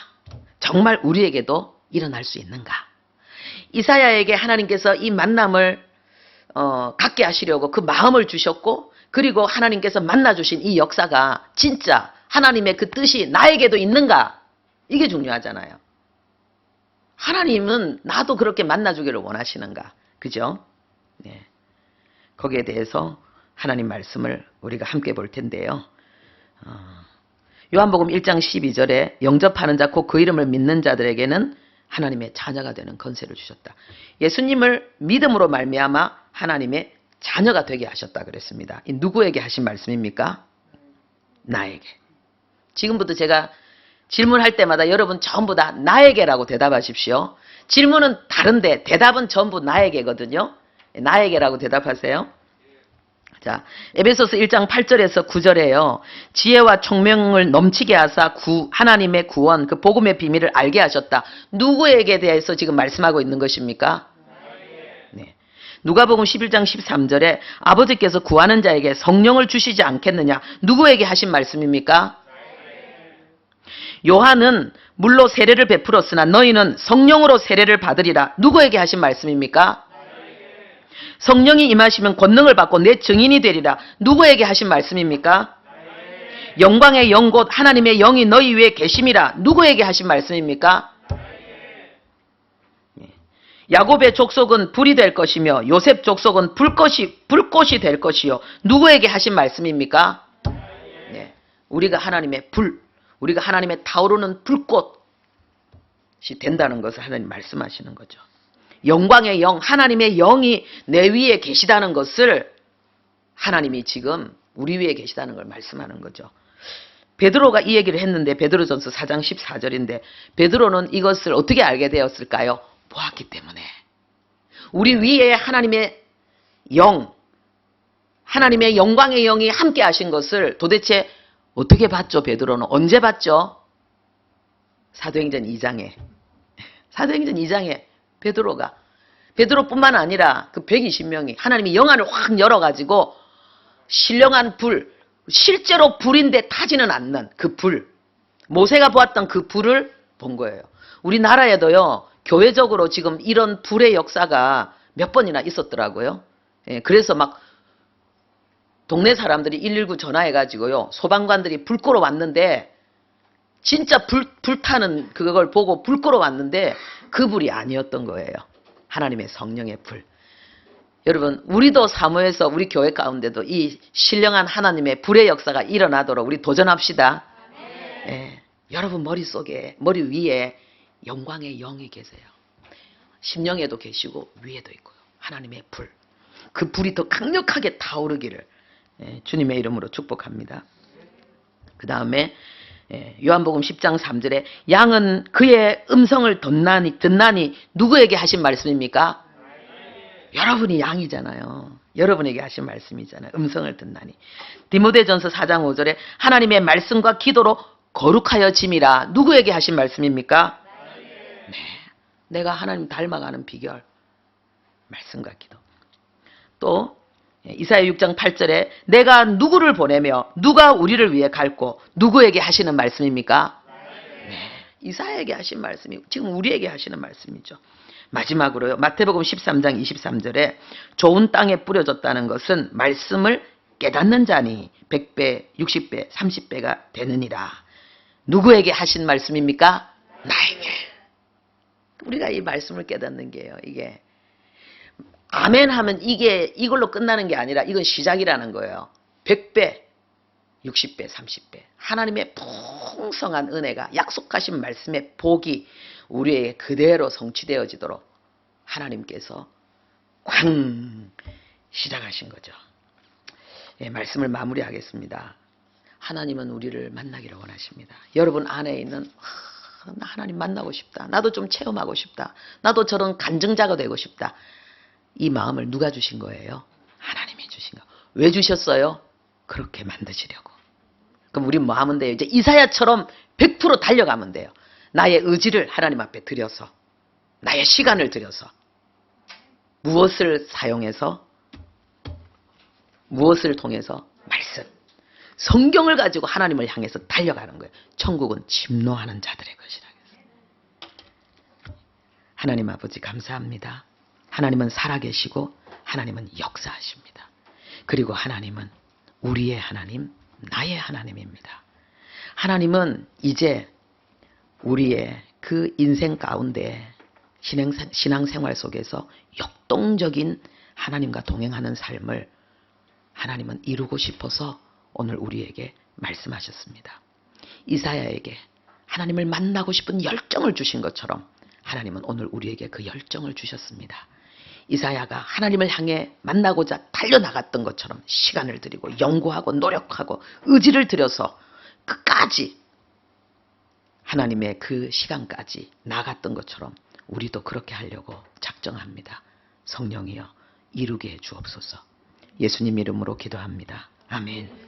정말 우리에게도 일어날 수 있는가? 이사야에게 하나님께서 이 만남을 갖게 하시려고 그 마음을 주셨고 그리고 하나님께서 만나주신 이 역사가 진짜 하나님의 그 뜻이 나에게도 있는가? 이게 중요하잖아요. 하나님은 나도 그렇게 만나주기를 원하시는가? 그죠? 네. 거기에 대해서 하나님 말씀을 우리가 함께 볼 텐데요. 요한복음 1장 12절에 영접하는 자 곧 그 이름을 믿는 자들에게는 하나님의 자녀가 되는 권세를 주셨다. 예수님을 믿음으로 말미암아 하나님의 자녀가 되게 하셨다 그랬습니다. 이 누구에게 하신 말씀입니까? 나에게. 지금부터 제가 질문할 때마다 여러분 전부 다 나에게라고 대답하십시오. 질문은 다른데 대답은 전부 나에게거든요. 나에게라고 대답하세요. 자, 에베소서 1장 8절에서 9절에요. 지혜와 총명을 넘치게 하사 하나님의 구원, 그 복음의 비밀을 알게 하셨다. 누구에게 대해서 지금 말씀하고 있는 것입니까? 네. 누가복음 11장 13절에 아버지께서 구하는 자에게 성령을 주시지 않겠느냐. 누구에게 하신 말씀입니까? 요한은 물로 세례를 베풀었으나 너희는 성령으로 세례를 받으리라. 누구에게 하신 말씀입니까? 성령이 임하시면 권능을 받고 내 증인이 되리라. 누구에게 하신 말씀입니까? 영광의 영 곧 하나님의 영이 너희 위에 계심이라. 누구에게 하신 말씀입니까? 야곱의 족속은 불이 될 것이며 요셉 족속은 불꽃이 될 것이요. 누구에게 하신 말씀입니까? 네. 우리가 하나님의 불, 우리가 하나님의 타오르는 불꽃이 된다는 것을 하나님 말씀하시는 거죠. 영광의 영, 하나님의 영이 내 위에 계시다는 것을 하나님이 지금 우리 위에 계시다는 걸 말씀하는 거죠. 베드로가 이 얘기를 했는데 베드로전서 4장 14절인데 베드로는 이것을 어떻게 알게 되었을까요? 보았기 때문에. 우리 위에 하나님의 영, 하나님의 영광의 영이 함께 하신 것을 도대체 어떻게 봤죠? 베드로는 언제 봤죠? 사도행전 2장에 베드로뿐만 아니라 그 120명이 하나님이 영안을 확 열어가지고 신령한 불, 실제로 불인데 타지는 않는 그 불, 모세가 보았던 그 불을 본 거예요. 우리나라에도요, 교회적으로 지금 이런 불의 역사가 몇 번이나 있었더라고요. 예, 그래서 막 동네 사람들이 119 전화해가지고요, 소방관들이 불 끄러 왔는데 진짜 불타는 그걸 보고 불 끄러 왔는데 그 불이 아니었던 거예요. 하나님의 성령의 불. 여러분, 우리도 사모해서 우리 교회 가운데도 이 신령한 하나님의 불의 역사가 일어나도록 우리 도전합시다. 예, 여러분 머릿속에, 머리 위에 영광의 영이 계세요. 심령에도 계시고 위에도 있고요. 하나님의 불. 그 불이 더 강력하게 타오르기를 주님의 이름으로 축복합니다. 그 다음에 요한복음 10장 3절에 양은 그의 음성을 듣나니 누구에게 하신 말씀입니까? 여러분이 양이잖아요. 여러분에게 하신 말씀이잖아요. 음성을 듣나니. 디모데전서 4장 5절에 하나님의 말씀과 기도로 거룩하여 짐이라. 누구에게 하신 말씀입니까? 네, 내가 하나님 닮아가는 비결, 말씀과 기도. 또 이사야 6장 8절에 내가 누구를 보내며 누가 우리를 위해 갈고 누구에게 하시는 말씀입니까? 네, 이사야에게 하신 말씀이고 지금 우리에게 하시는 말씀이죠. 마지막으로요, 마태복음 13장 23절에 좋은 땅에 뿌려졌다는 것은 말씀을 깨닫는 자니 100배, 60배, 30배가 되느니라. 누구에게 하신 말씀입니까? 나에게. 우리가 이 말씀을 깨닫는 게요, 이게 아멘 하면 이걸로 끝나는 게 아니라 이건 시작이라는 거예요. 100배, 60배, 30배. 하나님의 풍성한 은혜가, 약속하신 말씀의 복이 우리에게 그대로 성취되어지도록 하나님께서 쾅 시작하신 거죠. 예, 말씀을 마무리하겠습니다. 하나님은 우리를 만나기를 원하십니다. 여러분 안에 있는 나 하나님 만나고 싶다. 나도 좀 체험하고 싶다. 나도 저런 간증자가 되고 싶다. 이 마음을 누가 주신 거예요? 하나님이 주신 거. 왜 주셨어요? 그렇게 만드시려고. 그럼 우린 뭐 하면 돼요? 이제 이사야처럼 100% 달려가면 돼요. 나의 의지를 하나님 앞에 드려서, 나의 시간을 들여서, 무엇을 사용해서, 무엇을 통해서? 말씀. 성경을 가지고 하나님을 향해서 달려가는 거예요. 천국은 침노하는 자들의 것이라. 하나님 아버지 감사합니다. 하나님은 살아계시고 하나님은 역사하십니다. 그리고 하나님은 우리의 하나님, 나의 하나님입니다. 하나님은 이제 우리의 그 인생 가운데 신앙생활 속에서 역동적인 하나님과 동행하는 삶을 하나님은 이루고 싶어서 오늘 우리에게 말씀하셨습니다. 이사야에게 하나님을 만나고 싶은 열정을 주신 것처럼 하나님은 오늘 우리에게 그 열정을 주셨습니다. 이사야가 하나님을 향해 만나고자 달려나갔던 것처럼 시간을 들이고 연구하고 노력하고 의지를 들여서 끝까지 하나님의 그 시간까지 나갔던 것처럼 우리도 그렇게 하려고 작정합니다. 성령이여 이루게 해 주옵소서. 예수님 이름으로 기도합니다. 아멘.